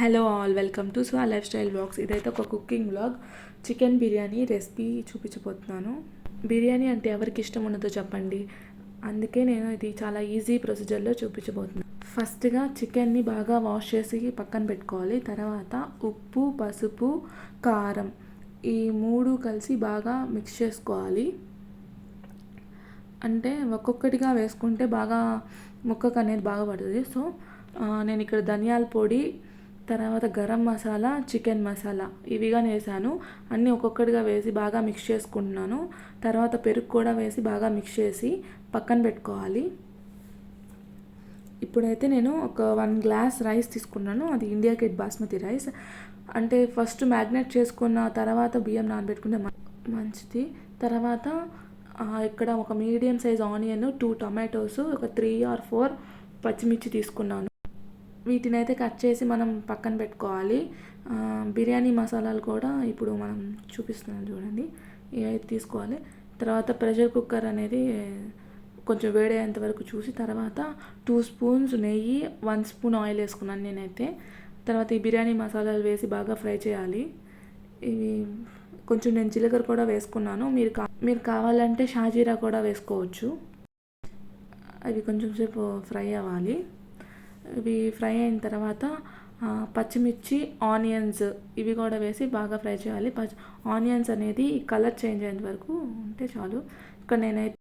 Hello all, welcome to స్వా life style vlogs. ఇదైతే ఒక cooking vlog. Chicken biryani recipe చూపించబోతున్నాను. బిర్యానీ అంటే ఎవరికి ఇష్టం ఉండదో చెప్పండి. అందుకే నేను ఇది చాలా ఈజీ ప్రొసీజర్లో చూపించబోతున్నాను. ఫస్ట్గా చికెన్ని బాగా వాష్ చేసి పక్కన పెట్టుకోవాలి. తర్వాత ఉప్పు, పసుపు, కారం ఈ మూడు కలిసి బాగా మిక్స్ చేసుకోవాలి. అంటే ఒక్కొక్కటిగా వేసుకుంటే బాగా ముక్కకు అనేది బాగా పడుతుంది. సో నేను ఇక్కడ ధనియాల పొడి, తర్వాత గరం మసాలా, చికెన్ మసాలా ఇవిగా వేసాను. అన్నీ ఒక్కొక్కటిగా వేసి బాగా మిక్స్ చేసుకుంటున్నాను. తర్వాత పెరుగు కూడా వేసి బాగా మిక్స్ చేసి పక్కన పెట్టుకోవాలి. ఇప్పుడైతే నేను ఒక 1 గ్లాస్ రైస్ తీసుకున్నాను. అది ఇండియా గేట్ బాస్మతి రైస్. అంటే ఫస్ట్ మ్యాగ్నేట్ చేసుకున్న తర్వాత బియ్యం నానబెట్టుకుంటే మంచిది. తర్వాత ఇక్కడ ఒక మీడియం సైజ్ ఆనియన్, 2 టమాటోస్, ఒక 3 or 4 పచ్చిమిర్చి తీసుకున్నాను. వీటిని అయితే కట్ చేసి మనం పక్కన పెట్టుకోవాలి. బిర్యానీ మసాలాలు కూడా ఇప్పుడు మనం చూపిస్తున్నాం చూడండి, ఇవి అయితే తీసుకోవాలి. తర్వాత ప్రెషర్ కుక్కర్ అనేది కొంచెం వేడయ్యేంత వరకు చూసి తర్వాత 2 స్పూన్స్ నెయ్యి, 1 స్పూన్ ఆయిల్ వేసుకున్నాను నేనైతే. తర్వాత ఈ బిర్యానీ మసాలాలు వేసి బాగా ఫ్రై చేయాలి. ఇవి కొంచెం నేను జీలకర్ర కూడా వేసుకున్నాను. మీరు కావాలంటే షాజీరా కూడా వేసుకోవచ్చు. అవి కొంచెం సేపు ఫ్రై అవ్వాలి. ఇవి ఫ్రై అయిన తర్వాత పచ్చిమిర్చి, ఆనియన్స్ ఇవి కూడా వేసి బాగా ఫ్రై చేయాలి. ఆనియన్స్ అనేది కలర్ చేంజ్ అయ్యేంత వరకు ఉంటే చాలు. ఇక్కడ నేనైతే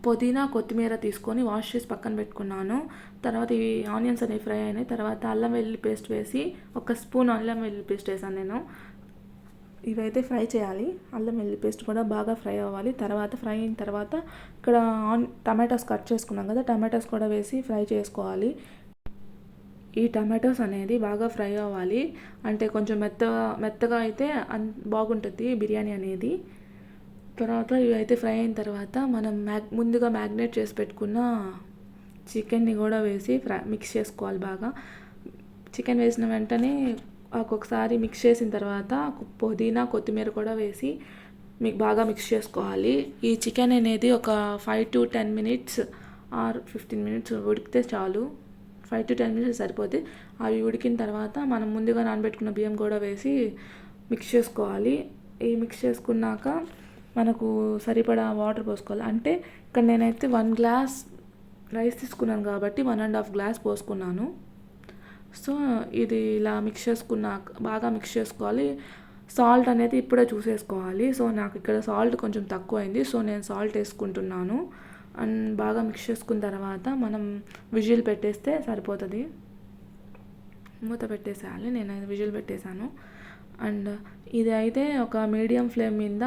పుదీనా, కొత్తిమీర తీసుకొని వాష్ చేసి పక్కన పెట్టుకున్నాను. తర్వాత ఈ ఆనియన్స్ అనేవి ఫ్రై అయినాయి. తర్వాత అల్లం వెల్లుల్లి పేస్ట్ వేసి 1 స్పూన్ అల్లం వెల్లుల్లి పేస్ట్ వేసాను నేను. ఇవైతే ఫ్రై చేయాలి. అల్లం వెల్లుల్లి పేస్ట్ కూడా బాగా ఫ్రై అవ్వాలి. తర్వాత ఫ్రై అయిన తర్వాత ఇక్కడ టమాటోస్ కట్ చేసుకున్నాం కదా, టమాటోస్ కూడా వేసి ఫ్రై చేసుకోవాలి. ఈ టమాటోస్ అనేది బాగా ఫ్రై అవ్వాలి. అంటే కొంచెం మెత్తగా అయితే బాగుంటుంది బిర్యానీ అనేది. తర్వాత ఇవి అయితే ఫ్రై అయిన తర్వాత మనం ముందుగా మ్యాగ్నేట్ చేసి పెట్టుకున్న చికెన్ని కూడా వేసి మిక్స్ చేసుకోవాలి బాగా. చికెన్ వేసిన వెంటనే ఒక్కొక్కసారి మిక్స్ చేసిన తర్వాత పుదీనా, కొత్తిమీర కూడా వేసి మీకు బాగా మిక్స్ చేసుకోవాలి. ఈ చికెన్ అనేది ఒక 5 to 10 minutes or 15 minutes ఉడికితే చాలు. 5 to 10 minutes సరిపోతే. అవి ఉడికిన తర్వాత మనం ముందుగా నానబెట్టుకున్న బియ్యం కూడా వేసి మిక్స్ చేసుకోవాలి. ఈ మిక్స్ చేసుకున్నాక మనకు సరిపడా వాటర్ పోసుకోవాలి. అంటే ఇక్కడ నేనైతే 1 గ్లాస్ రైస్ తీసుకున్నాను కాబట్టి 1.5 గ్లాస్ పోసుకున్నాను. సో ఇది ఇలా మిక్స్ చేసుకున్నాక బాగా మిక్స్ చేసుకోవాలి. సాల్ట్ అనేది ఇప్పుడే చూసేసుకోవాలి. సో నాకు ఇక్కడ సాల్ట్ కొంచెం తక్కువ అయింది. సో నేను సాల్ట్ వేసుకుంటున్నాను. అండ్ బాగా మిక్స్ చేసుకున్న తర్వాత మనం విజిల్ పెట్టేస్తే సరిపోతుంది. మూత పెట్టేసేయాలి. నేను విజిల్ పెట్టేశాను. అండ్ ఇది అయితే ఒక మీడియం ఫ్లేమ్ మీద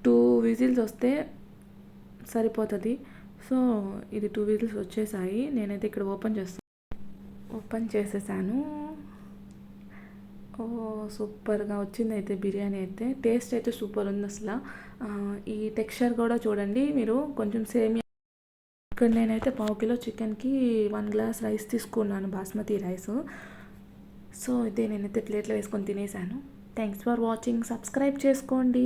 2 విజిల్స్ వస్తే సరిపోతుంది. సో ఇది 2 విజిల్స్ వచ్చేసాయి. నేనైతే ఇక్కడ ఓపెన్ చేసేసాను. సూపర్గా వచ్చింది అయితే బిర్యానీ అయితే. టేస్ట్ అయితే సూపర్ ఉంది అసలు. ఈ టెక్స్చర్ కూడా చూడండి మీరు. కొంచెం సేమియా ఇక్కడ నేనైతే 1/2 కిలో చికెన్కి 1 గ్లాస్ రైస్ తీసుకున్నాను, బాస్మతి రైస్. సో ఇదే నేనైతే ప్లేట్లో వేసుకొని తినేసాను. Thanks for watching. సబ్స్క్రైబ్ చేసుకోండి.